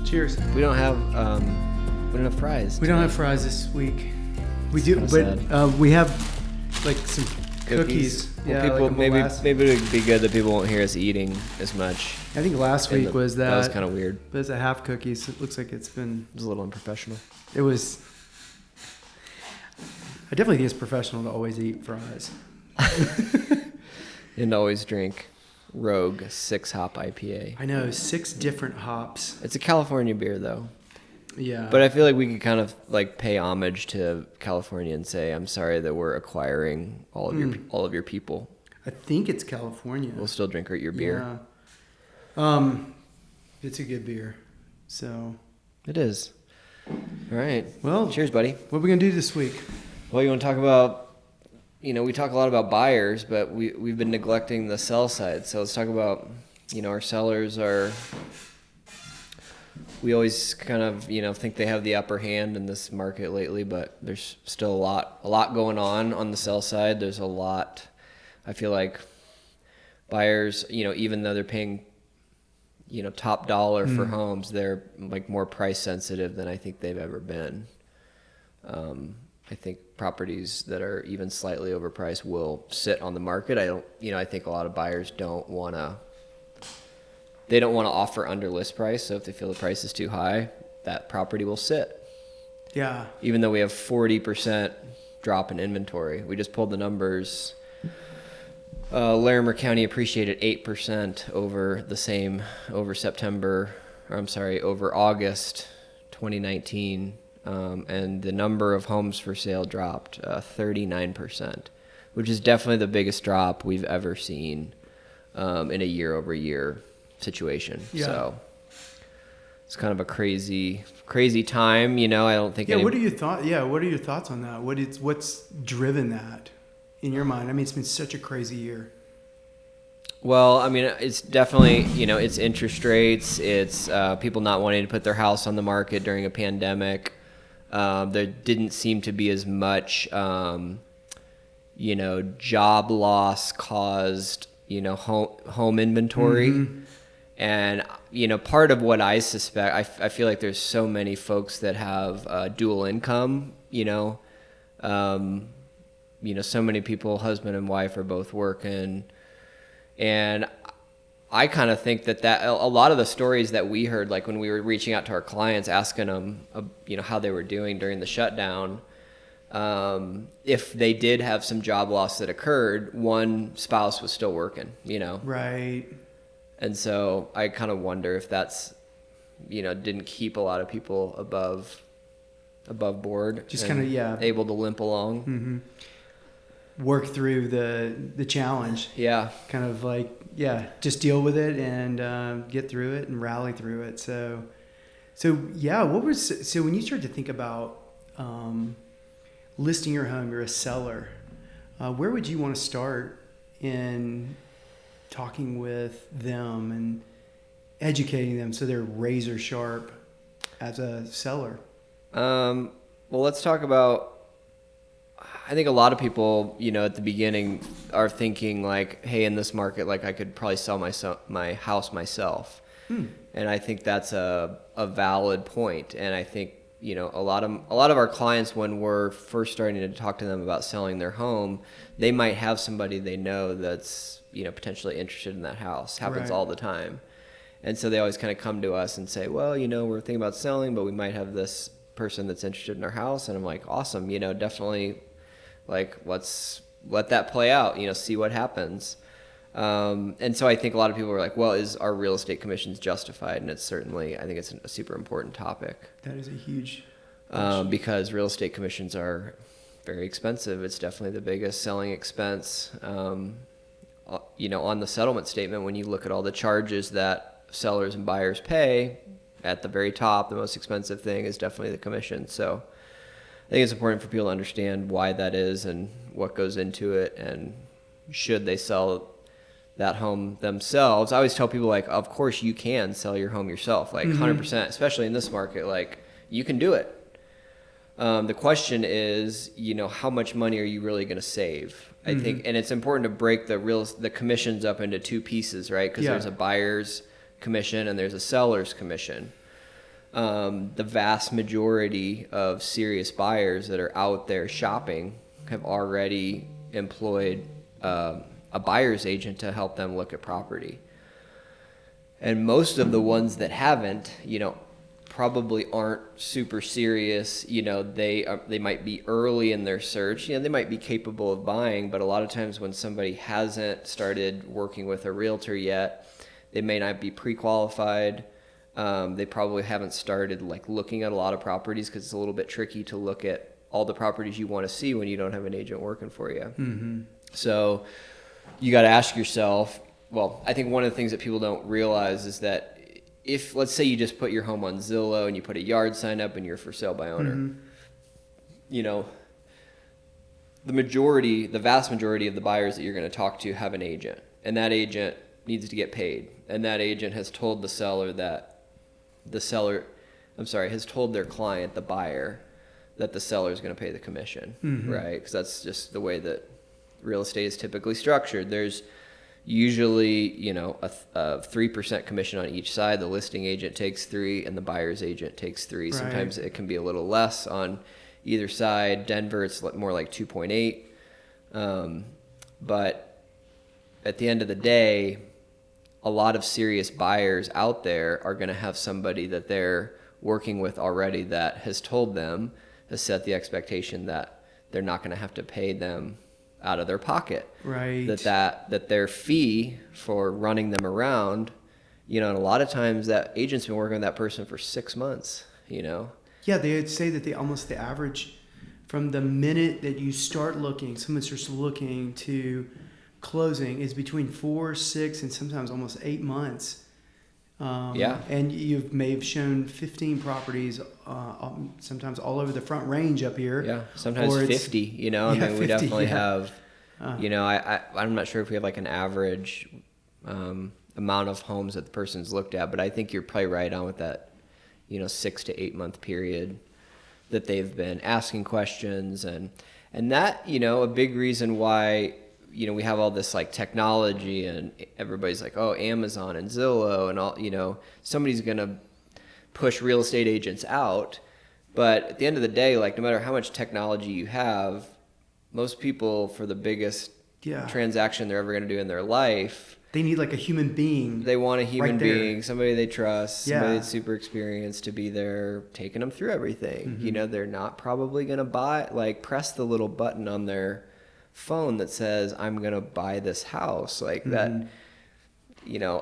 Cheers. We don't have fries. We don't have fries this week. We do, Sad. but we have like some cookies. Well, Yeah, people, like a maybe molasses. it would be good that people won't hear us eating as much. I think last week was that. That was kind of weird. But it's a half cookie, so it looks like it's been. It was a little unprofessional. It was. I definitely think it's professional to always eat fries. And always drink Rogue 6-hop IPA. I know 6 different hops. It's a California beer though. Yeah. But I feel like we could kind of like pay homage to California and say, I'm sorry that we're acquiring all of your people. I think it's California. We'll still drink your beer. Yeah. It's a good beer. So. It is. All right. Well, cheers, buddy. What are we gonna do this week? Well, you want to talk about, we talk a lot about buyers, but we've been neglecting the sell side. So let's talk about, our sellers are, we always kind of, think they have the upper hand in this market lately, but there's still a lot going on the sell side. There's a lot, I feel like buyers, even though they're paying, top dollar for homes, they're like more price sensitive than I think they've ever been. I think properties that are even slightly overpriced will sit on the market. I think a lot of buyers don't want to offer under list price. So if they feel the price is too high, that property will sit. Yeah. Even though we have 40% drop in inventory. We just pulled the numbers. Larimer County appreciated 8% over over August 2019. And the number of homes for sale dropped 39%, which is definitely the biggest drop we've ever seen in a year-over-year situation. Yeah. So it's kind of a crazy time. I don't think. Yeah. What are your thoughts? Yeah. What are your thoughts on that? What's driven that in your mind? I mean, it's been such a crazy year. Well, it's definitely, it's interest rates. It's people not wanting to put their house on the market during a pandemic. There didn't seem to be as much, job loss caused, home inventory. Mm-hmm. And, part of what I suspect, I feel like there's so many folks that have dual income, so many people, husband and wife are both working. And I kind of think that a lot of the stories that we heard, like when we were reaching out to our clients, asking them, how they were doing during the shutdown, if they did have some job loss that occurred, one spouse was still working, Right. And so I kind of wonder if that's, didn't keep a lot of people above board. Just kind of, yeah. Able to limp along. Mm-hmm. Work through the challenge. Yeah. Kind of like, yeah, just deal with it and get through it and rally through it. So yeah, so when you start to think about listing your home, you're a seller, where would you want to start in talking with them and educating them so they're razor sharp as a seller? Well, let's talk about, I think a lot of people, at the beginning are thinking like, hey, in this market, like I could probably sell my house myself. And I think that's a valid point. And I think, a lot of our clients, when we're first starting to talk to them about selling their home, they might have somebody they know that's, potentially interested in that house. Happens all the time. And so they always kind of come to us and say, well, we're thinking about selling, but we might have this person that's interested in our house. And I'm like, awesome, definitely. Like, let's let that play out, see what happens. And so I think a lot of people are like, well, are real estate commissions justified? And I think it's a super important topic. That is a huge because real estate commissions are very expensive. It's definitely the biggest selling expense. On the settlement statement, when you look at all the charges that sellers and buyers pay, at the very top, the most expensive thing is definitely the commission. So I think it's important for people to understand why that is and what goes into it, and should they sell that home themselves. I always tell people, like, of course you can sell your home yourself, like 100%, especially in this market, like you can do it. The question is, how much money are you really going to save? I think, and it's important to break the commissions up into two pieces, right? Because there's a buyer's commission and there's a seller's commission. the vast majority of serious buyers that are out there shopping have already employed a buyer's agent to help them look at property. And most of the ones that haven't, probably aren't super serious. They might be early in their search. They might be capable of buying, but a lot of times when somebody hasn't started working with a realtor yet, they may not be pre-qualified. They probably haven't started looking at a lot of properties because it's a little bit tricky to look at all the properties you want to see when you don't have an agent working for you. Mm-hmm. So you got to ask yourself, well, I think one of the things that people don't realize is that if, let's say you just put your home on Zillow and you put a yard sign up and you're for sale by owner, mm-hmm. The vast majority of the buyers that you're going to talk to have an agent, and that agent needs to get paid. And that agent has told has told their client, the buyer, that the seller is going to pay the commission, mm-hmm. right? Because that's just the way that real estate is typically structured. There's usually, a 3% commission on each side. The listing agent takes 3% and the buyer's agent takes 3%. Right. Sometimes it can be a little less on either side. Denver, it's more like 2.8. But at the end of the day, a lot of serious buyers out there are going to have somebody that they're working with already that has set the expectation that they're not going to have to pay them out of their pocket. Right. That their fee for running them around, and a lot of times that agent's been working with that person for 6 months, Yeah, they would say that the average from the minute that you start looking, someone starts looking to closing is between 4, 6, and sometimes almost 8 months. And you may have shown 15 properties, sometimes all over the Front Range up here. Yeah, sometimes 50. We 50, definitely have. I'm not sure if we have an average amount of homes that the person's looked at, but I think you're probably right on with that, 6 to 8 month period that they've been asking questions, and that a big reason why. We have all this technology and everybody's oh, Amazon and Zillow and all, somebody's going to push real estate agents out. But at the end of the day, no matter how much technology you have, most people for the biggest transaction they're ever going to do in their life, they need a human being. They want a human being, somebody they trust, somebody that's super experienced to be there taking them through everything. Mm-hmm. They're not probably going to press the little button on their phone that says I'm gonna buy this house mm-hmm. that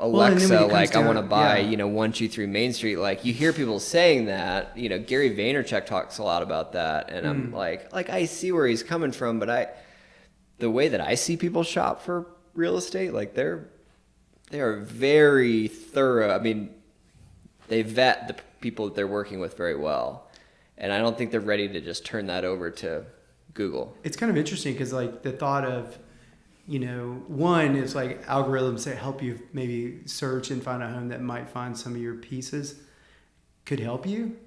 Alexa I want to buy 123 Main Street. You hear people saying that. Gary Vaynerchuk talks a lot about that, and I'm I see where he's coming from, but the way that I see people shop for real estate, they are very thorough. I mean, they vet the people that they're working with very well, and I don't think they're ready to just turn that over to Google. It's kind of interesting because the thought of, one is algorithms that help you maybe search and find a home that might find some of your pieces could help you.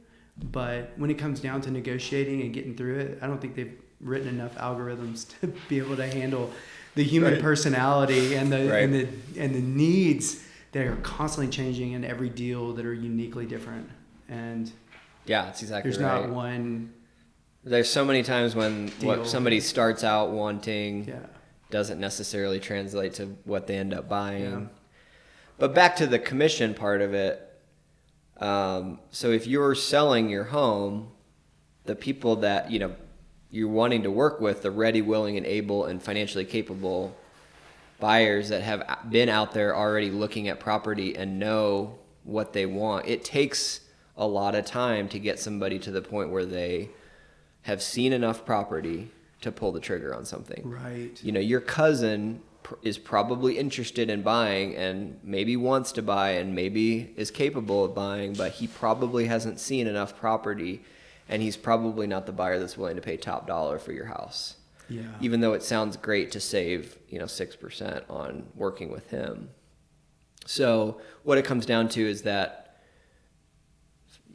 But when it comes down to negotiating and getting through it, I don't think they've written enough algorithms to be able to handle the human personality and the needs that are constantly changing in every deal that are uniquely different. And that's exactly there's right. not one. There's so many times when what somebody starts out wanting doesn't necessarily translate to what they end up buying. Yeah. But back to the commission part of it. So if you're selling your home, the people that you're wanting to work with, the ready, willing, and able and financially capable buyers that have been out there already looking at property and know what they want. It takes a lot of time to get somebody to the point where they have seen enough property to pull the trigger on something. Right. Your cousin is probably interested in buying and maybe wants to buy and maybe is capable of buying, but he probably hasn't seen enough property, and he's probably not the buyer that's willing to pay top dollar for your house. Yeah. Even though it sounds great to save, 6% on working with him. So what it comes down to is that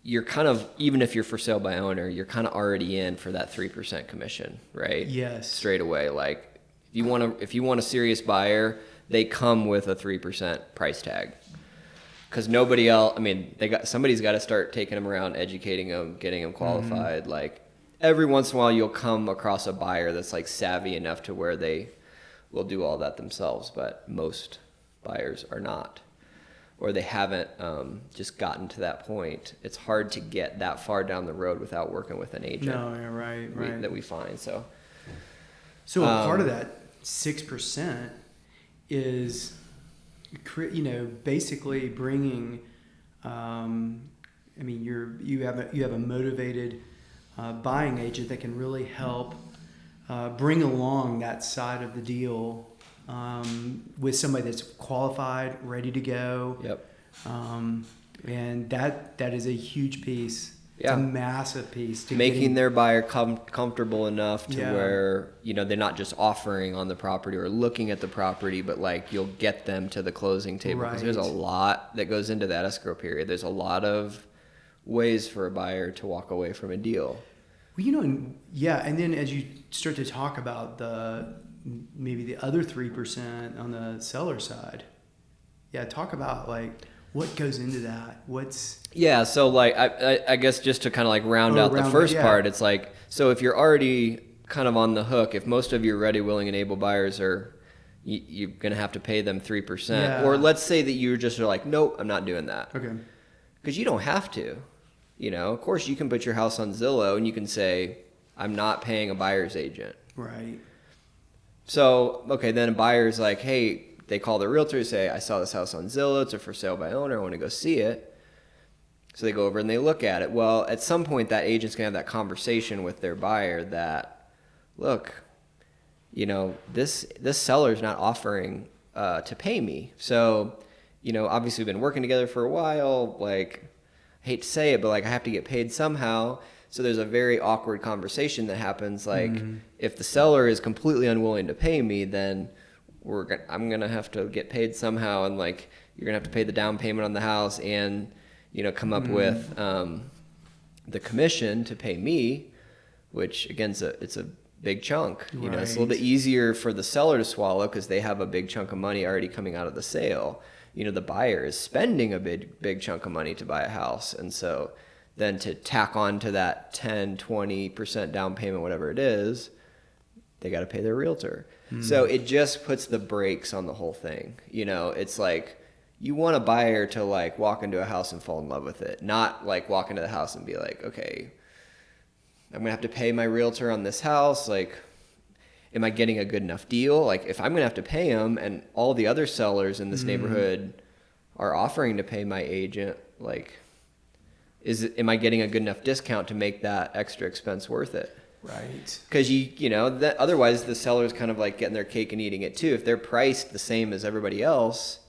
you're kind of, even if you're for sale by owner, you're kind of already in for that 3% commission, right? Yes. Straight away. If you want a serious buyer, they come with a 3% price tag. because nobody else, I mean, somebody's got to start taking them around, educating them, getting them qualified. Like every once in a while you'll come across a buyer that's like savvy enough to where they will do all that themselves, but most buyers are not, or they haven't just gotten to that point. It's hard to get that far down the road without working with an agent. No, yeah, right. That we find. So a part of that 6% is, basically bringing. You have a motivated buying agent that can really help bring along that side of the deal with somebody that's qualified, ready to go. Yep. And that is a huge piece. Yeah. It's a massive piece. To making their buyer comfortable enough to where, they're not just offering on the property or looking at the property, but like you'll get them to the closing table. Because there's a lot that goes into that escrow period. There's a lot of ways for a buyer to walk away from a deal. Well, and then as you start to talk about maybe the other 3% on the seller side, talk about like what goes into that. So like I guess just to kind of like round out the first part, it's like, so if you're already kind of on the hook, if most of your ready, willing, and able buyers are, you're gonna have to pay them 3%, or let's say that you just are like, nope, I'm not doing that. Okay. Because you don't have to. Of course you can put your house on Zillow and you can say, I'm not paying a buyer's agent. Right. So, okay, then a buyer's like, hey, they call their realtor and say, I saw this house on Zillow. It's a for sale by owner. I want to go see it. So they go over and they look at it. Well, at some point that agent's going to have that conversation with their buyer that, look, this seller's not offering to pay me. So, obviously we've been working together for a while. Like, I hate to say it, but like I have to get paid somehow. So there's a very awkward conversation that happens. Like if the seller is completely unwilling to pay me, then I'm going to have to get paid somehow. And like, you're going to have to pay the down payment on the house and, come up with the commission to pay me, which again, it's a big chunk. It's a little bit easier for the seller to swallow because they have a big chunk of money already coming out of the sale. The buyer is spending a big chunk of money to buy a house. And so then to tack on to that 10, 20% down payment, whatever it is, they got to pay their realtor. So it just puts the brakes on the whole thing. It's like you want a buyer to like walk into a house and fall in love with it, not like walk into the house and be like, okay, I'm going to have to pay my realtor on this house. Like, am I getting a good enough deal? Like if I'm going to have to pay him and all the other sellers in this neighborhood are offering to pay my agent, like, am I getting a good enough discount to make that extra expense worth it? Right. Because that otherwise the seller's kind of like getting their cake and eating it too. If they're priced the same as everybody else,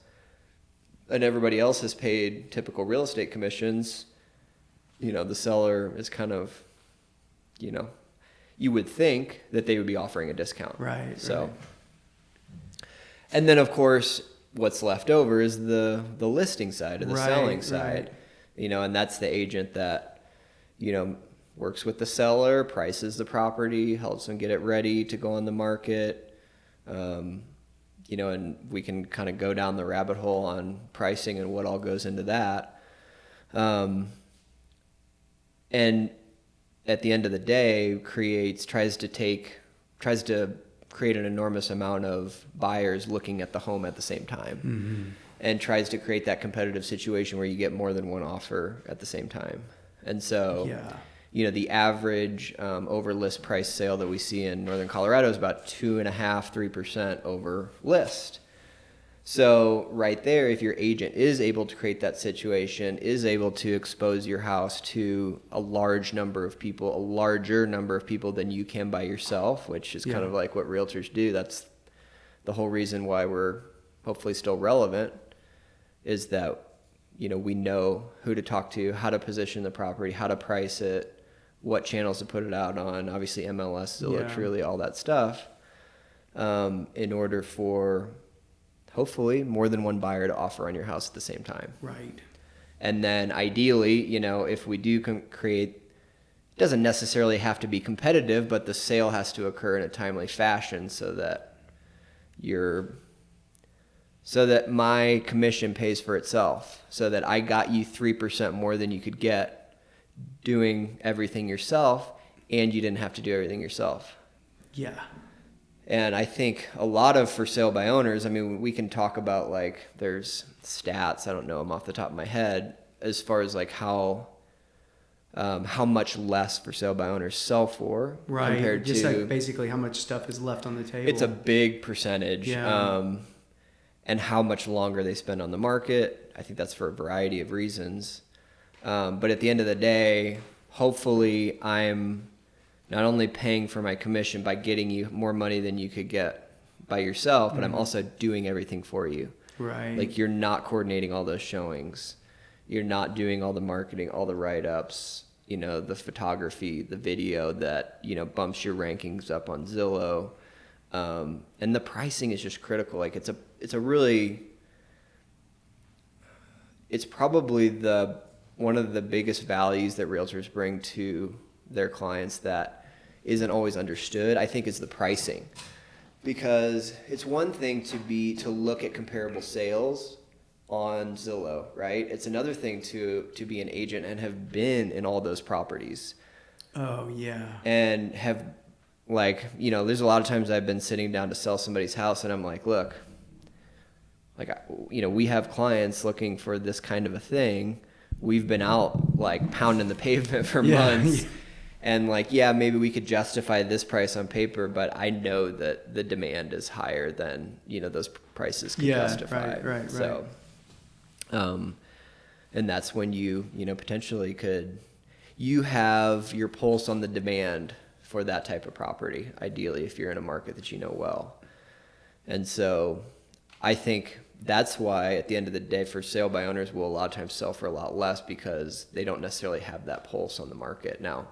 and everybody else has paid typical real estate commissions, the seller is kind of, you would think that they would be offering a discount. Right. So, right. And then of course, what's left over is the listing side or the selling side, and that's the agent that, works with the seller, prices the property, helps them get it ready to go on the market. And we can kind of go down the rabbit hole on pricing and what all goes into that. And at the end of the day, tries to create an enormous amount of buyers looking at the home at the same time, and tries to create that competitive situation where you get more than one offer at the same time. And so, the average over list price sale that we see in Northern Colorado is about 2.5-3% over list. So right there, if your agent is able to create that situation, is able to expose your house to a larger number of people than you can by yourself, which is kind of like what realtors do. That's the whole reason why we're hopefully still relevant, is that, we know who to talk to, how to position the property, how to price it, what channels to put it out on, obviously MLS, Zillow, Truly, all that stuff, in order for hopefully more than one buyer to offer on your house at the same time. Right. And then ideally, if we do create, it doesn't necessarily have to be competitive, but the sale has to occur in a timely fashion so that your so that my commission pays for itself, so that I got you 3% more than you could get doing everything yourself, and you didn't have to do everything yourself. Yeah. And I think a lot of for sale by owners, I mean, we can talk about like there's stats, I don't know them off the top of my head, as far as like how much less for sale by owners sell for, right, compared just to like basically how much stuff is left on the table. it's a big percentage. Yeah. And how much longer they spend on the market. I think that's for a variety of reasons. But at the end of the day, hopefully I'm not only paying for my commission by getting you more money than you could get by yourself, but I'm also doing everything for you. Right. Like you're not coordinating all those showings. You're not doing all the marketing, all the write-ups, you know, the photography, the video that, you know, bumps your rankings up on Zillow. And the pricing is just critical. Like it's probably one of the biggest values that realtors bring to their clients that isn't always understood, I think, is the pricing. Because it's one thing to look at comparable sales on Zillow, right? It's another thing to be an agent and have been in all those properties. Oh, yeah. And have, like, you know, there's a lot of times I've been sitting down to sell somebody's house and I'm like, look, like, you know, we have clients looking for this kind of a thing. We've been out like pounding the pavement for months. And like, yeah, maybe we could justify this price on paper, but I know that the demand is higher than, you know, those prices could justify. Right. So, and that's when you know, potentially you have your pulse on the demand for that type of property, ideally, if you're in a market that you know well. And so I think that's why at the end of the day, for sale by owners will a lot of times sell for a lot less, because they don't necessarily have that pulse on the market. Now,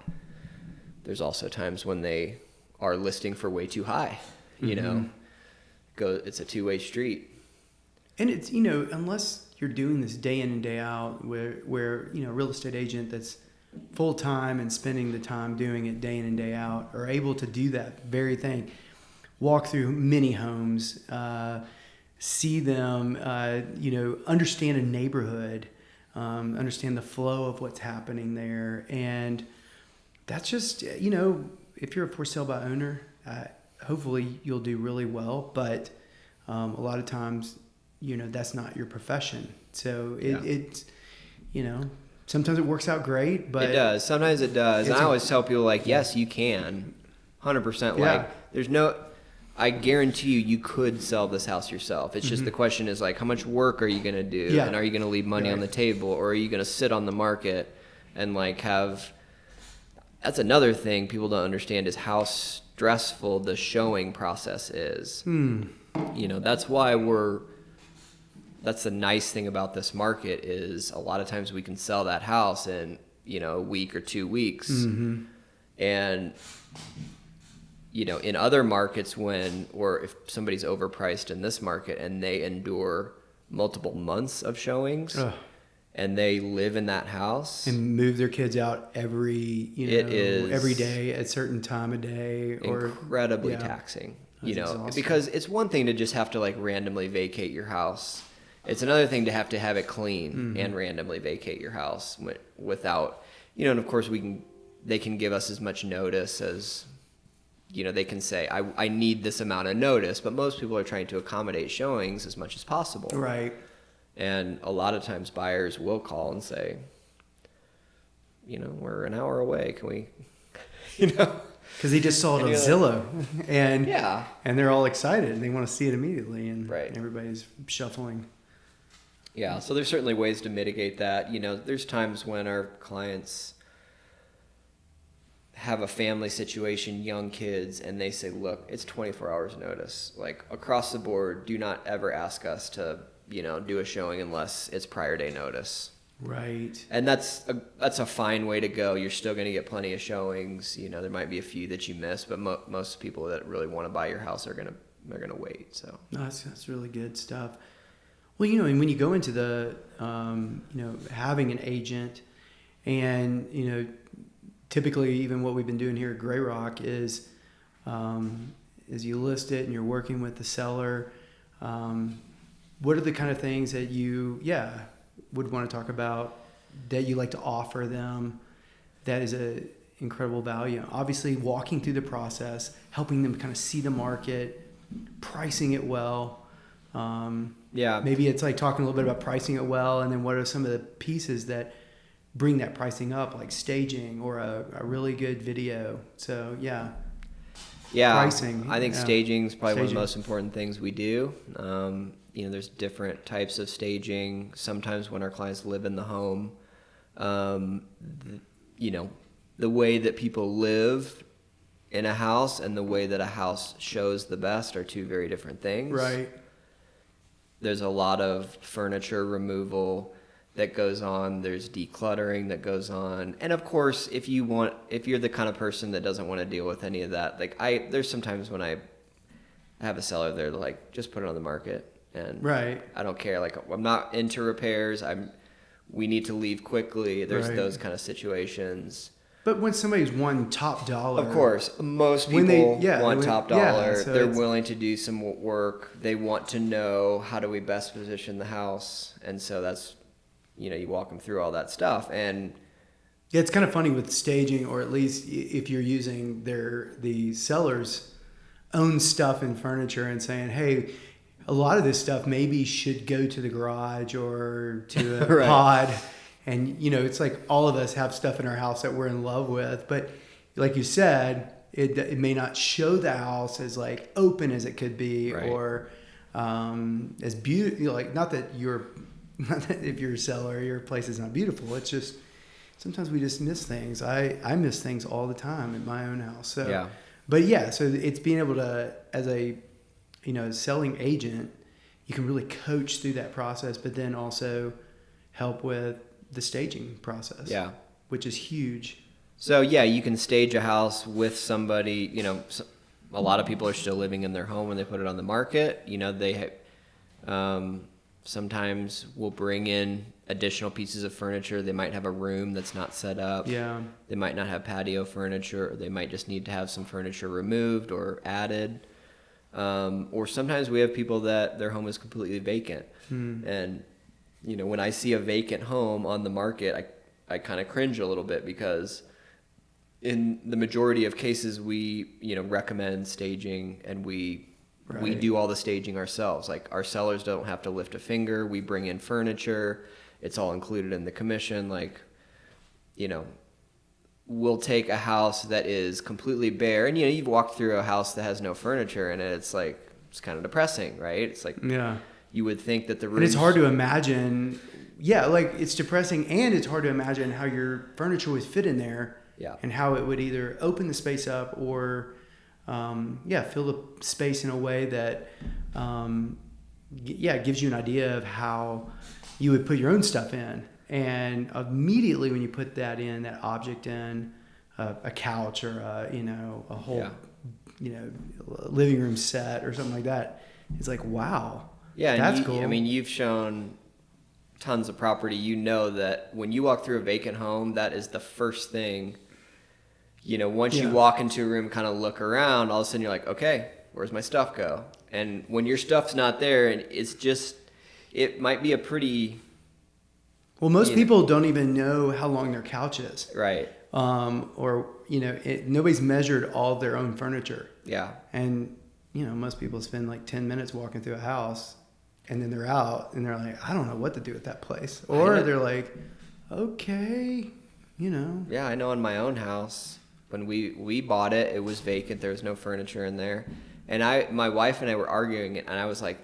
there's also times when they are listing for way too high, you know, it's a two-way street. And it's, you know, unless you're doing this day in and day out where, you know, a real estate agent that's full time and spending the time doing it day in and day out are able to do that very thing, walk through many homes, see them, you know, understand a neighborhood, understand the flow of what's happening there. And that's just, you know, if you're a for sale by owner, hopefully you'll do really well. But a lot of times, you know, that's not your profession. So it's, you know, sometimes it works out great, but it does. Sometimes it does. And I always tell people, like, yes, you can. 100%. Like, there's no, I guarantee you could sell this house yourself. It's just the question is, like, how much work are you going to do? Yeah. And are you going to leave money on the table? Or are you going to sit on the market and, like, that's another thing people don't understand, is how stressful the showing process is. You know, that's why that's the nice thing about this market, is a lot of times we can sell that house in, you know, a week or 2 weeks. And, you know, in other markets or if somebody's overpriced in this market and they endure multiple months of showings and they live in that house and move their kids out every day at a certain time of day, or incredibly taxing, you know, exhausting. Because it's one thing to just have to like randomly vacate your house. It's another thing to have it clean and randomly vacate your house without, you know, and of course they can give us as much notice as, you know, they can say, I need this amount of notice, but most people are trying to accommodate showings as much as possible. Right. And a lot of times buyers will call and say, you know, we're an hour away. Can we, you know? Because he just saw it on Zillow. And and they're all excited and they want to see it immediately. And everybody's shuffling. Yeah, so there's certainly ways to mitigate that. You know, there's times when our clients have a family situation, young kids, and they say, look, it's 24 hours notice. Like, across the board, do not ever ask us to, you know, do a showing unless it's prior day notice. Right. And that's a fine way to go. You're still going to get plenty of showings. You know, there might be a few that you miss, but most people that really want to buy your house are going to wait. So that's really good stuff. Well, you know, and when you go into the, you know, having an agent, and, you know, typically even what we've been doing here at Grey Rock is you list it and you're working with the seller, what are the kind of things that you, would want to talk about that you like to offer them that is a incredible value? Obviously, walking through the process, helping them kind of see the market, pricing it well. Maybe it's like talking a little bit about pricing it well, and then what are some of the pieces that bring that pricing up, like staging or a really good video. So pricing. I think staging is probably one of the most important things we do. There's different types of staging. Sometimes when our clients live in the home, the way that people live in a house and the way that a house shows the best are two very different things. Right. There's a lot of furniture removal that goes on. There's decluttering that goes on. And of course, if you're the kind of person that doesn't want to deal with any of that, there's sometimes when I have a seller, they're like, just put it on the market. And right. I don't care. Like, I'm not into repairs. We need to leave quickly. There's those kind of situations. But when somebody's won top dollar, of course, most people want top dollar. So they're willing to do some work. They want to know, how do we best position the house? And so that's, you walk them through all that stuff. And it's kind of funny with staging, or at least if you're using the seller's own stuff and furniture and saying, hey, a lot of this stuff maybe should go to the garage or to a right. pod. And, it's like all of us have stuff in our house that we're in love with. But like you said, it may not show the house as like open as it could be, right. or as beautiful. Like, not that if you're a seller, your place is not beautiful. It's just sometimes we just miss things. I miss things all the time in my own house. So, yeah. But so it's being able to, as a selling agent, you can really coach through that process, but then also help with the staging process, which is huge. So you can stage a house with somebody. A lot of people are still living in their home when they put it on the market. They sometimes will bring in additional pieces of furniture. They might have a room that's not set up. Yeah. They might not have patio furniture, or they might just need to have some furniture removed or added. Or sometimes we have people that their home is completely vacant. And, when I see a vacant home on the market, I kind of cringe a little bit, because in the majority of cases we, recommend staging, and we do all the staging ourselves. Like, our sellers don't have to lift a finger. We bring in furniture. It's all included in the commission. Like, we'll take a house that is completely bare, and you've walked through a house that has no furniture in it. It's like, it's kind of depressing, right? It's like, you would think that the room. And it's hard to imagine. Like, it's depressing, and it's hard to imagine how your furniture would fit in there, and how it would either open the space up or, fill the space in a way that, gives you an idea of how you would put your own stuff in. And immediately when you put that object in, a couch or a whole, living room set or something like that, it's like, wow, that's cool. I mean, you've shown tons of property. That when you walk through a vacant home, that is the first thing. Once you walk into a room, kind of look around, all of a sudden you're like, okay, where's my stuff go? And when your stuff's not there, and it might be a pretty. Well, most people don't even know how long their couch is. Right. Or, nobody's measured all of their own furniture. Yeah. And, most people spend like 10 minutes walking through a house, and then they're out and they're like, I don't know what to do with that place. Or they're like, okay, Yeah, I know in my own house, when we bought it, it was vacant. There was no furniture in there. And my wife and I were arguing, and I was like,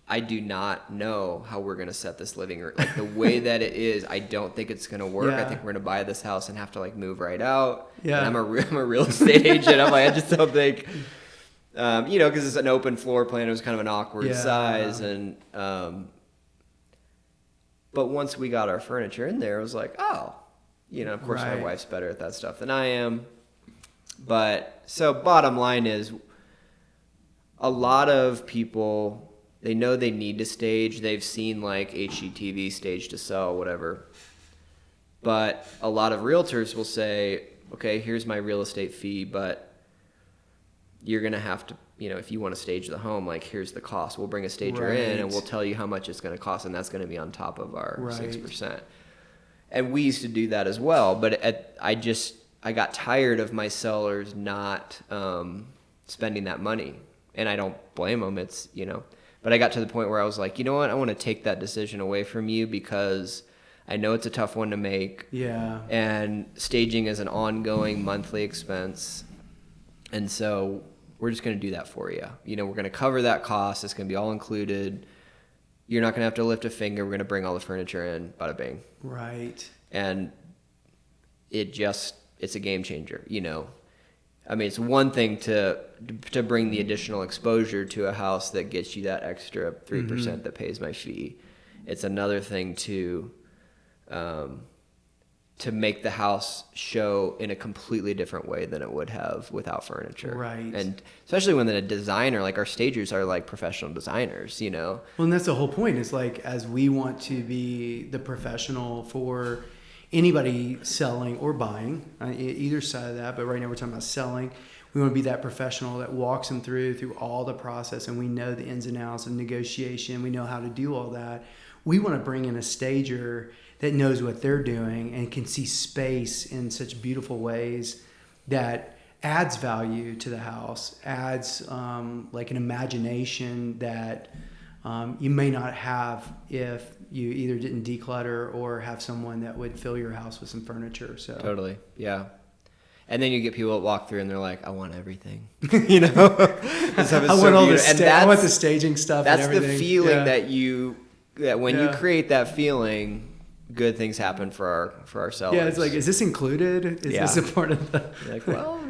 I do not know how we're going to set this living room. Like, the way that it is, I don't think it's going to work. I think we're going to buy this house and have to like move right out. Yeah. And I'm a real estate agent. I'm like, I just don't think, because it's an open floor plan. It was kind of an awkward size. And, but once we got our furniture in there, it was like, oh, of course my wife's better at that stuff than I am. But so bottom line is, a lot of people, they know they need to stage. They've seen like HGTV, stage to sell, whatever. But a lot of realtors will say, okay, here's my real estate fee, but you're going to have to, if you want to stage the home, like, here's the cost. We'll bring a stager in and we'll tell you how much it's going to cost, and that's going to be on top of our 6%. And we used to do that as well, but I got tired of my sellers not spending that money, and I don't blame them. It's, but I got to the point where I was like, you know what? I want to take that decision away from you because I know it's a tough one to make. Yeah. And staging is an ongoing monthly expense. And so we're just going to do that for you. We're going to cover that cost. It's going to be all included. You're not going to have to lift a finger. We're going to bring all the furniture in, bada bing. Right. And it's a game changer, I mean, it's one thing to bring the additional exposure to a house that gets you that extra 3% that pays my fee. It's another thing to make the house show in a completely different way than it would have without furniture. Right. And especially when a designer, like our stagers are like professional designers, Well, and that's the whole point. Is like, as we want to be the professional for anybody selling or buying, either side of that, but right now we're talking about selling. We want to be that professional that walks them through all the process, and we know the ins and outs of negotiation. We know how to do all that. We want to bring in a stager that knows what they're doing and can see space in such beautiful ways that adds value to the house, adds like an imagination that you may not have if you either didn't declutter or have someone that would fill your house with some furniture. So totally, yeah. And then you get people that walk through and they're like, I want everything. I want all the I want the staging stuff. That's and everything. The feeling that when you create that feeling, good things happen for our sellers. Yeah, it's like, is this included? Is this a part of the? You're like, well,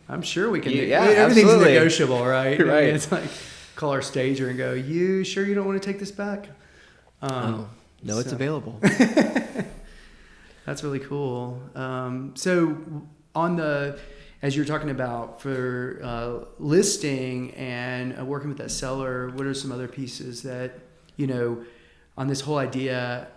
I'm sure we can. Everything's absolutely negotiable, right? Right. I mean, it's like, call our stager and go, you sure you don't want to take this back? No, it's available. That's really cool. So as you're talking about for listing and working with that seller, what are some other pieces that, on this whole idea,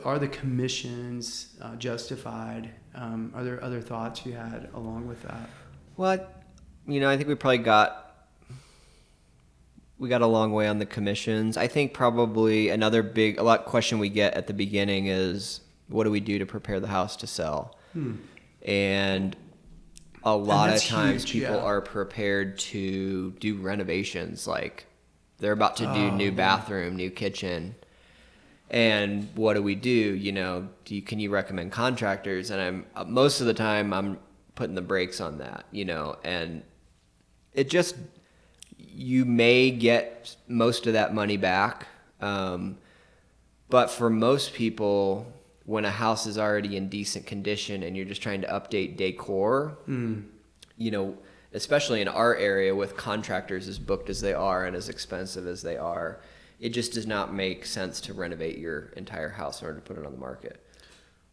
are the commissions justified? Are there other thoughts you had along with that? Well, I think we got a long way on the commissions. I think probably another question we get at the beginning is, what do we do to prepare the house to sell? And a lot of times people are prepared to do renovations, like they're about to do new bathroom, new kitchen. And what do we do? Can you recommend contractors? And most of the time I'm putting the brakes on that, and it just, you may get most of that money back. But for most people, when a house is already in decent condition and you're just trying to update decor, especially in our area with contractors as booked as they are and as expensive as they are, it just does not make sense to renovate your entire house in order to put it on the market.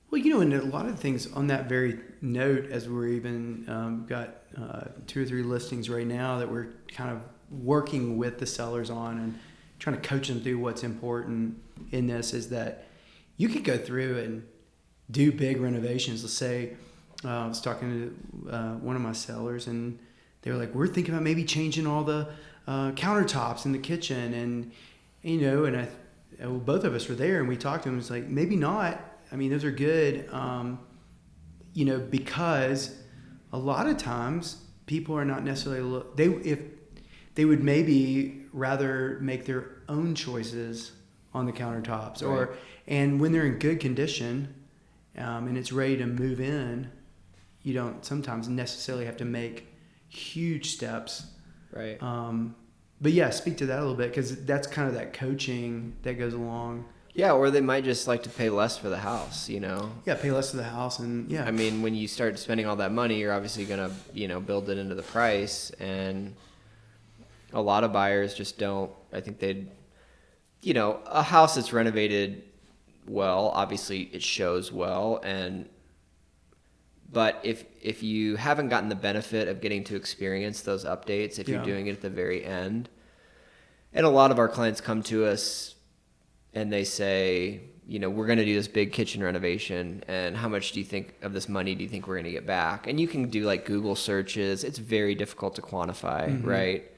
Well, and a lot of things on that very note, as we're even got 2 or 3 listings right now that we're kind of working with the sellers on and trying to coach them through what's important in this, is that you could go through and do big renovations. Let's say I was talking to one of my sellers, and they were like, we're thinking about maybe changing all the countertops in the kitchen. And both of us were there, and we talked to him. It's like, maybe not. I mean, those are good, because a lot of times people are not necessarily if they would maybe rather make their own choices on the countertops, right. And when they're in good condition, and it's ready to move in, you don't sometimes necessarily have to make huge steps. Right. But yeah, speak to that a little bit, because that's kind of that coaching that goes along. Yeah, or they might just like to pay less for the house, Yeah, pay less for the house, and yeah. I mean, when you start spending all that money, you're obviously going to, build it into the price, and a lot of buyers just don't. I think they'd, a house that's renovated well, obviously it shows well, but if you haven't gotten the benefit of getting to experience those updates, if you're doing it at the very end, and a lot of our clients come to us and they say, we're going to do this big kitchen renovation, and how much do you think of this money do you think we're going to get back? And you can do like Google searches. It's very difficult to quantify, right?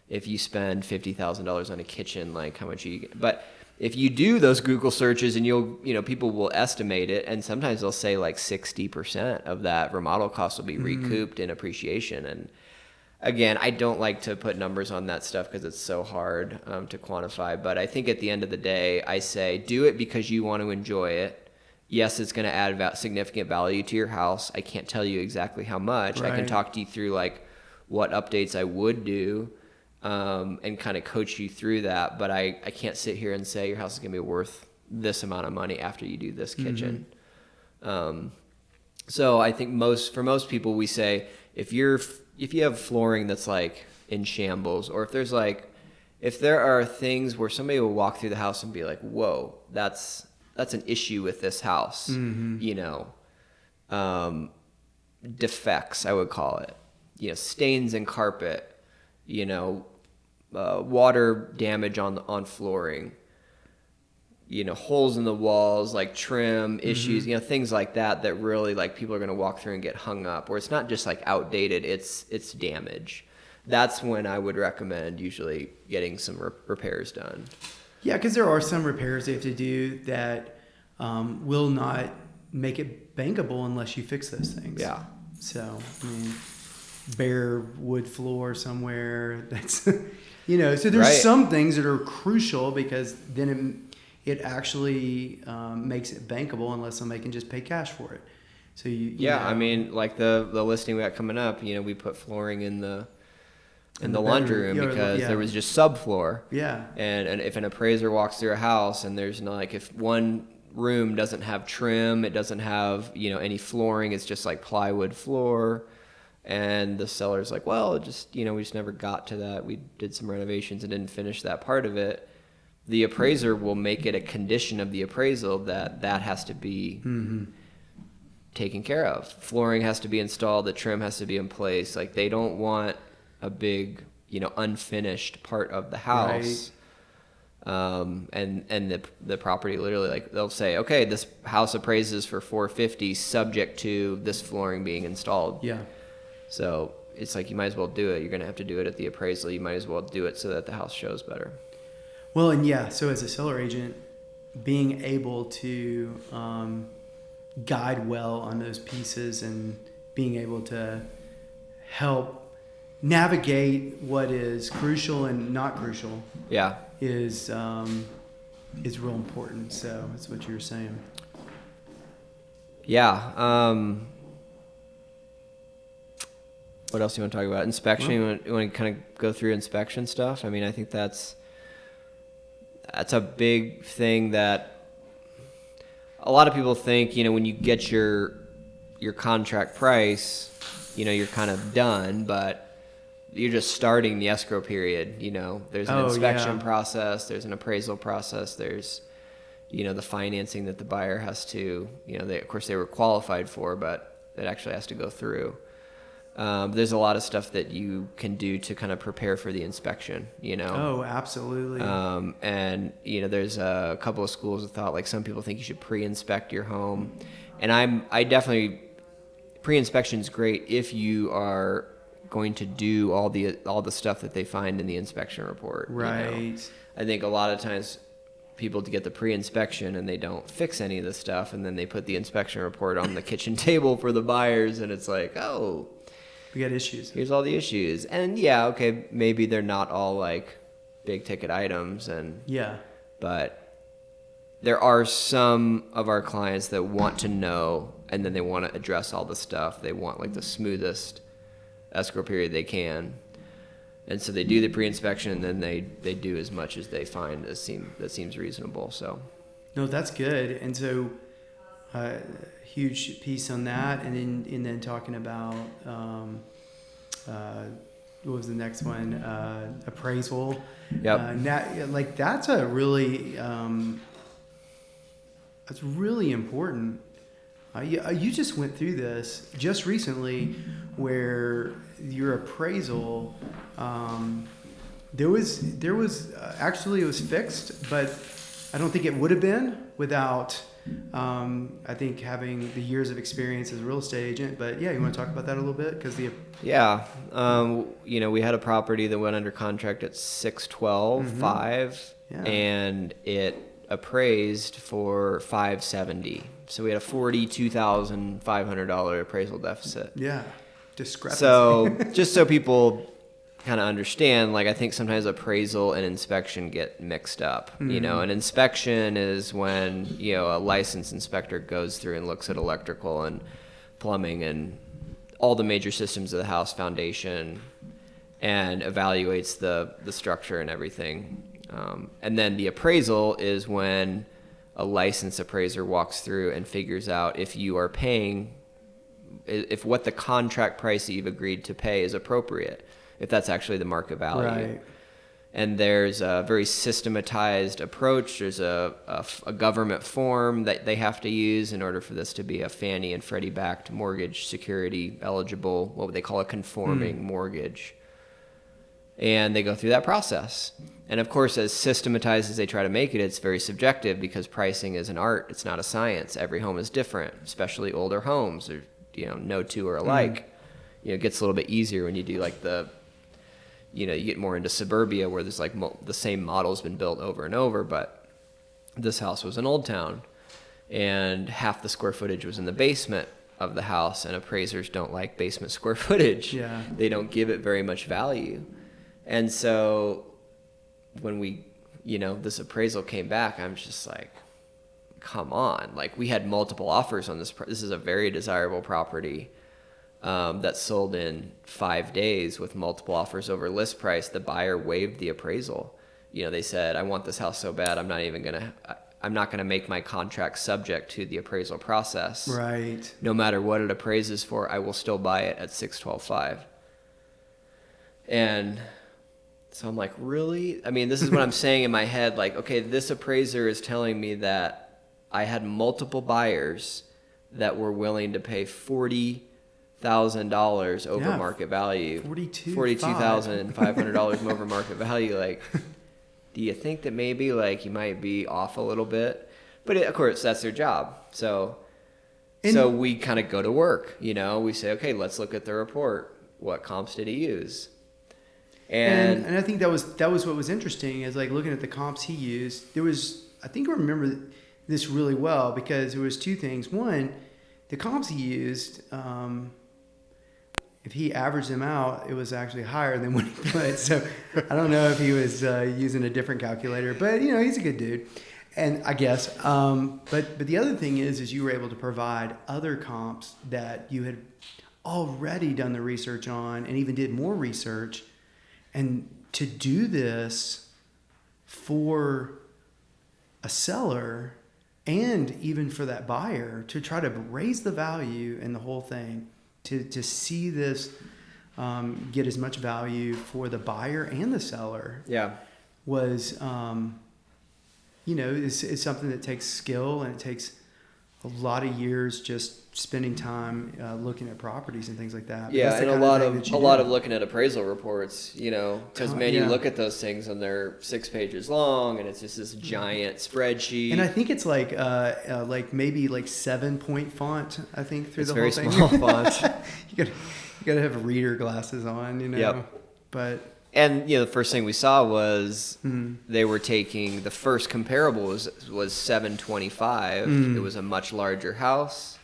If you spend $50,000 on a kitchen, like how much you get. But if you do those Google searches, and people will estimate it, and sometimes they'll say like 60% of that remodel cost will be recouped in appreciation. And again, I don't like to put numbers on that stuff because it's so hard to quantify. But I think at the end of the day, I say do it because you want to enjoy it. Yes, it's going to add significant value to your house. I can't tell you exactly how much. Right. I can talk to you through like what updates I would do and kind of coach you through that. But I can't sit here and say your house is going to be worth this amount of money after you do this kitchen. So I think for most people, we say if you have flooring that's like in shambles, or if there are things where somebody will walk through the house and be like, whoa, that's an issue with this house, defects, I would call it, stains in carpet, water damage on flooring, holes in the walls, like trim issues, things like that really like people are going to walk through and get hung up, or it's not just like outdated, it's damage. That's when I would recommend usually getting some repairs done. Yeah, because there are some repairs they have to do that will not make it bankable unless you fix those things. Yeah. So, bare wood floor somewhere, that's, so there's some things that are crucial because then it actually makes it bankable unless somebody can just pay cash for it. So like the listing we got coming up, we put flooring in the laundry room because there was just subfloor. Yeah. And if an appraiser walks through a house and there's if one room doesn't have trim, it doesn't have any flooring, it's just like plywood floor. And the seller's like, well, we just never got to that. We did some renovations and didn't finish that part of it. The appraiser will make it a condition of the appraisal that has to be taken care of. Flooring has to be installed. The trim has to be in place. Like they don't want a big, unfinished part of the house. Right. And the property literally, like they'll say, okay, this house appraises for $450 subject to this flooring being installed. Yeah. So it's like you might as well do it. You're going to have to do it at the appraisal. You might as well do it so that the house shows better. Well, and so as a seller agent, being able to guide well on those pieces and being able to help navigate what is crucial and not crucial, is real important. So that's what you were saying. Yeah. What else do you want to talk about? Inspection. You want to kind of go through inspection stuff? I mean, I think that's a big thing that a lot of people think, when you get your contract price, you're kind of done, but you're just starting the escrow period. There's an inspection process, there's an appraisal process, there's, the financing that the buyer has to, of course they were qualified for, but it actually has to go through. There's a lot of stuff that you can do to kind of prepare for the inspection, Oh, absolutely. And, there's a couple of schools of thought, like some people think you should pre-inspect your home. And I definitely, pre-inspection is great if you are going to do all the stuff that they find in the inspection report. Right. I think a lot of times people get the pre-inspection and they don't fix any of the stuff. And then they put the inspection report on the kitchen table for the buyers. And it's like, oh, we got issues. Here's all the issues. And maybe they're not all like big ticket items but there are some of our clients that want to know and then they want to address all the stuff. They want like the smoothest escrow period they can. And so they do the pre-inspection and then they do as much as they find that seems reasonable. So no, that's good. And so huge piece on that, and then talking about what was the next one? Appraisal. Yep. That's a really that's really important. You just went through this just recently, where your appraisal there was actually it was fixed, but I don't think it would have been. without, I think, having the years of experience as a real estate agent. But yeah, you want to talk about that a little bit? Because Yeah. We had a property that went under contract at 612.5, Yeah. and it appraised for 570. So we had a $42,500 appraisal deficit. Yeah, discrepancy. So just so people kind of understand, like, I think sometimes appraisal and inspection get mixed up. An inspection is when, a licensed inspector goes through and looks at electrical and plumbing and all the major systems of the house, foundation, and evaluates the structure and everything. And then the appraisal is when a licensed appraiser walks through and figures out if you are paying, if what the contract price that you've agreed to pay is appropriate, if that's actually the market value. Right. And there's a very systematized approach. There's a government form that they have to use in order for this to be a Fannie and Freddie backed mortgage security eligible, what would they call a conforming mortgage. And they go through that process. And of course, as systematized as they try to make it, it's very subjective because pricing is an art. It's not a science. Every home is different, especially older homes. No two are alike. It gets a little bit easier when you do like you get more into suburbia where there's like the same model's been built over and over. But this house was in Old Town, and half the square footage was in the basement of the house, and appraisers don't like basement square footage. Yeah. They don't give it very much value. And so when this appraisal came back, I'm just like, come on. Like, we had multiple offers on this. This is a very desirable property that sold in 5 days with multiple offers over list price. The buyer waived the appraisal. They said, I want this house so bad, I'm not going to make my contract subject to the appraisal process. Right. No matter what it appraises for, I will still buy it at 612.5. And so I'm like, really? I mean, this is what I'm saying in my head. Like, okay, this appraiser is telling me that I had multiple buyers that were willing to pay $40,000 over market value. $42,500 over market value. Like, do you think that maybe like you might be off a little bit? But of course, that's their job. So we kind of go to work. We say, okay, let's look at the report. What comps did he use? And I think that was what was interesting is like looking at the comps he used. I think I remember this really well because there was two things. One, the comps he used, if he averaged them out, it was actually higher than what he put. So I don't know if he was using a different calculator, but he's a good dude, and I guess. But the other thing is you were able to provide other comps that you had already done the research on, and even did more research. And to do this for a seller and even for that buyer to try to raise the value and the whole thing, to see this get as much value for the buyer and the seller was, is something that takes skill, and it takes a lot of years just spending time looking at properties and things like that. But yeah, and a lot of looking at appraisal reports, because you look at those things and they're 6 pages long, and it's just this giant spreadsheet. And I think it's like maybe 7-point font. I think through the whole thing. It's very small font. you gotta have reader glasses on, Yep. But. And the first thing we saw was they were taking the first comparable was 725. It was a much larger house,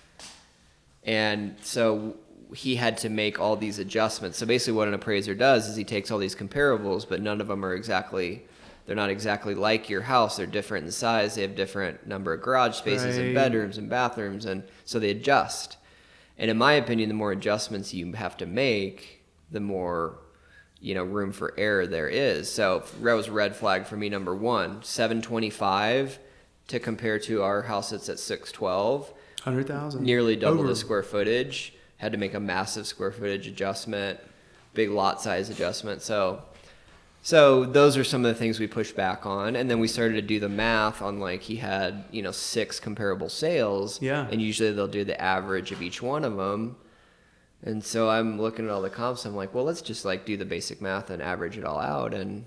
and so he had to make all these adjustments. So basically, what an appraiser does is he takes all these comparables, but none of them are they're not exactly like your house. They're different in size. They have different number of garage spaces and bedrooms and bathrooms, and so they adjust. And in my opinion, the more adjustments you have to make, the more room for error there is. So that was a red flag for me. Number one, 725 to compare to our house that's at 612, 100,000, nearly double the square footage. Had to make a massive square footage adjustment, big lot size adjustment. So those are some of the things we pushed back on. And then we started to do the math on, like, he had 6 comparable sales, and usually they'll do the average of each one of them. And so I'm looking at all the comps. I'm like, well, let's just do the basic math and average it all out. And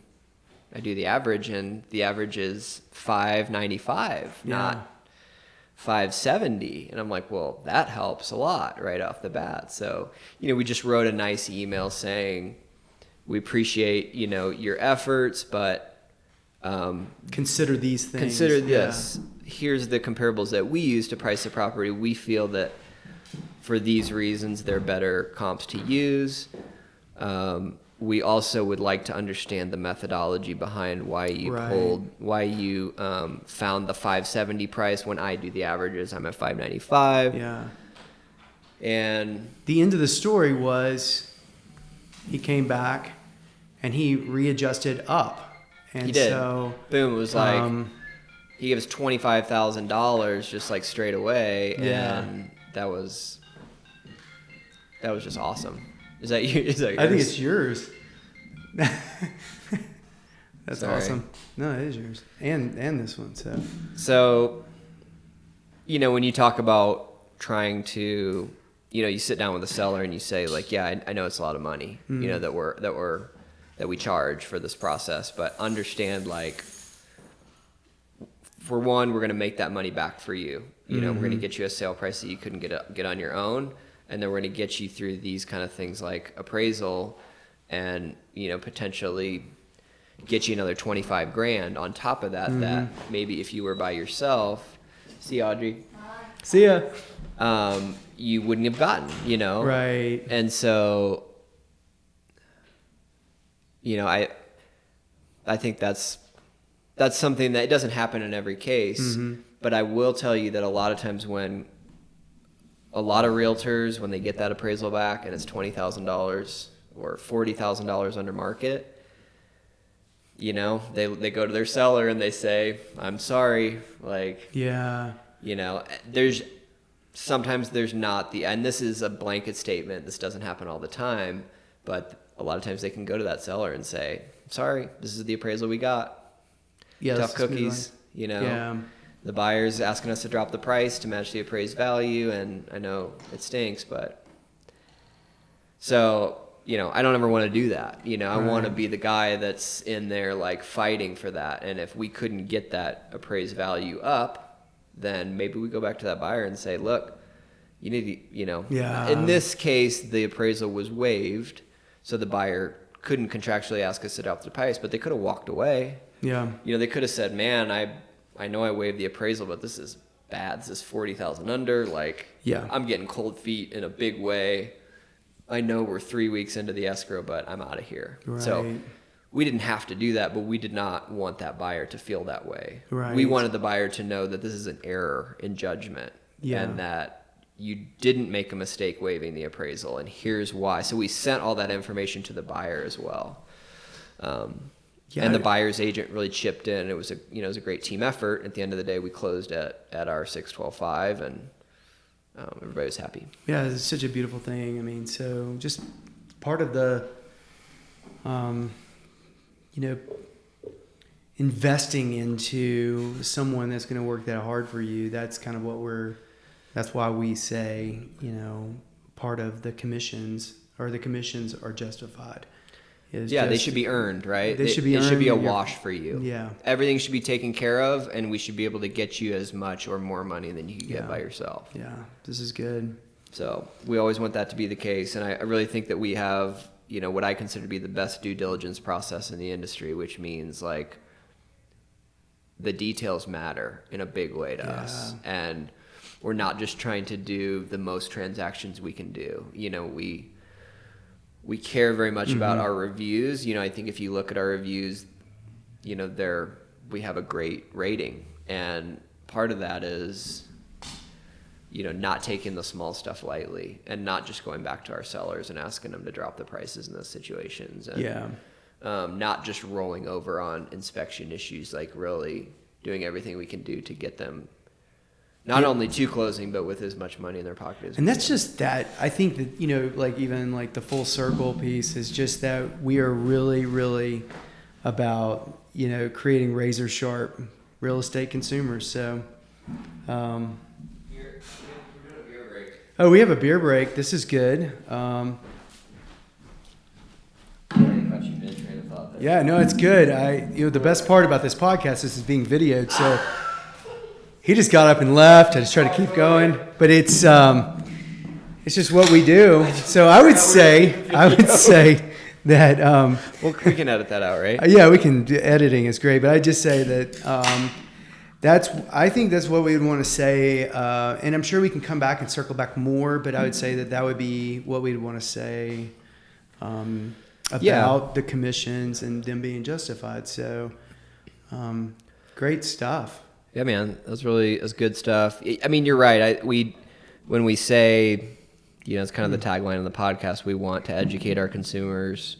I do the average, and the average is 595, not 570. And I'm like, well, that helps a lot right off the bat. So, we just wrote a nice email saying, we appreciate, your efforts, but consider these things. Consider this. Here's the comparables that we use to price the property. We feel that for these reasons, they're better comps to use. We also would like to understand the methodology behind why you found the 570 price when I do the averages. I'm at 595. Yeah. And the end of the story was he came back and he readjusted up. And he did. So, boom, it was like he gave us $25,000 just like straight away. Yeah. And that was just awesome. Is that you? Is that yours? I think it's yours. That's Sorry. awesome. No, it is yours. And this one. So, when you talk about trying to, you sit down with a seller and you say like, yeah, I know it's a lot of money, that we charge for this process, but understand like, for one, we're going to make that money back for you. We're going to get you a sale price that you couldn't get on your own. And then we're going to get you through these kind of things like appraisal and, potentially get you another 25 grand on top of that, that maybe if you were by yourself, see Audrey, see ya, you wouldn't have gotten, Right. And so, I think that's something that doesn't happen in every case, but I will tell you that a lot of times when a lot of realtors, when they get that appraisal back and it's $20,000 or $40,000 under market, they go to their seller and they say, I'm sorry. Like, sometimes there's not and this is a blanket statement. This doesn't happen all the time, but a lot of times they can go to that seller and say, sorry, this is the appraisal we got. Yeah, tough cookies, The buyer's asking us to drop the price to match the appraised value, and I know it stinks, but so, I don't ever want to do that. I want to be the guy that's in there like fighting for that. And if we couldn't get that appraised value up, then maybe we go back to that buyer and say, look, you need to, in this case, the appraisal was waived, so the buyer couldn't contractually ask us to drop the price, but they could have walked away. Yeah. They could have said, man, I know I waived the appraisal, but this is bad. This is 40,000 under. Like, I'm getting cold feet in a big way. I know we're 3 weeks into the escrow, but I'm out of here. Right. So we didn't have to do that, but we did not want that buyer to feel that way. Right. We wanted the buyer to know that this is an error in judgment and that you didn't make a mistake waiving the appraisal, and here's why. So we sent all that information to the buyer as well. And the buyer's agent really chipped in. It was a great team effort. At the end of the day, we closed at our 612.5, and everybody was happy. Yeah, it's such a beautiful thing. I mean, so just part of the, investing into someone that's going to work that hard for you. That's kind of that's why we say, part of the commissions are justified. They should be earned, right? They should be earned. It should be a wash for you. Yeah. Everything should be taken care of, and we should be able to get you as much or more money than you can get by yourself. Yeah, this is good. So we always want that to be the case, and I really think that we have, what I consider to be the best due diligence process in the industry, which means like the details matter in a big way to us, and we're not just trying to do the most transactions we can do. We care very much about our reviews. I think if you look at our reviews, we have a great rating. And part of that is, not taking the small stuff lightly and not just going back to our sellers and asking them to drop the prices in those situations. And, not just rolling over on inspection issues, like really doing everything we can do to get them not only to closing, but with as much money in their pocket as and that's just that. I think that, like even like the full circle piece is just that we are really, really about, creating razor sharp real estate consumers. So, we're doing a beer break. Oh, we have a beer break. This is good. I thought you did train of thought there. Yeah, no, it's good. The best part about this podcast is being videoed. So he just got up and left. I just tried to keep going, but it's just what we do. So I would say that Well, we can edit that out, right? yeah, we can. Editing is great, but I just say that I think that's what we would want to say, and I'm sure we can come back and circle back more. But I would say that would be what we'd want to say about the commissions and them being justified. So great stuff. Yeah, man, that's good stuff. I mean, you're right. When we say, it's kind of the tagline of the podcast, we want to educate our consumers.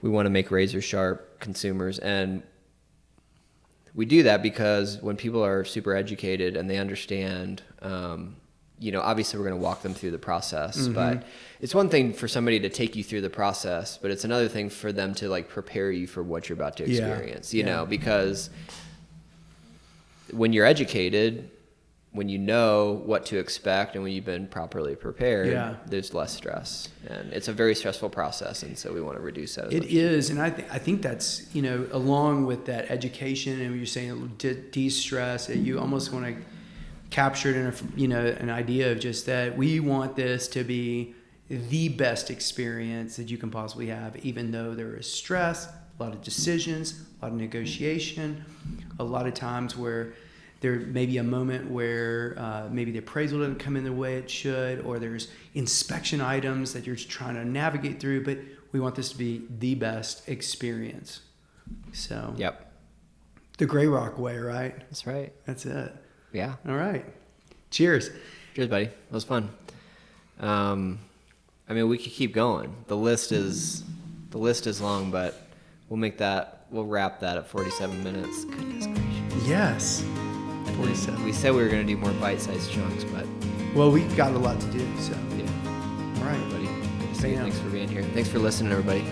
We want to make razor sharp consumers, and we do that because when people are super educated and they understand, obviously we're going to walk them through the process, but it's one thing for somebody to take you through the process, but it's another thing for them to like prepare you for what you're about to experience, because when you're educated, when you know what to expect and when you've been properly prepared, there's less stress, and it's a very stressful process, and so we want to reduce that. It is, and I think that's along with that education, and you're saying de-stress, you almost want to capture it in an idea of just that we want this to be the best experience that you can possibly have, even though there is stress, a lot of decisions, a lot of negotiation, a lot of times where there may be a moment where maybe the appraisal doesn't come in the way it should, or there's inspection items that you're trying to navigate through, but we want this to be the best experience. So, the Grey Rock way, right? That's right. That's it. Yeah. All right. Cheers. Cheers, buddy. That was fun. We could keep going. The list is long, but we'll wrap that at 47 minutes. Goodness gracious. Yes. 47. We said we were going to do more bite-sized chunks, but... Well, we got a lot to do, so... Yeah. All right. Everybody. Thanks for being here. Thanks for listening, everybody.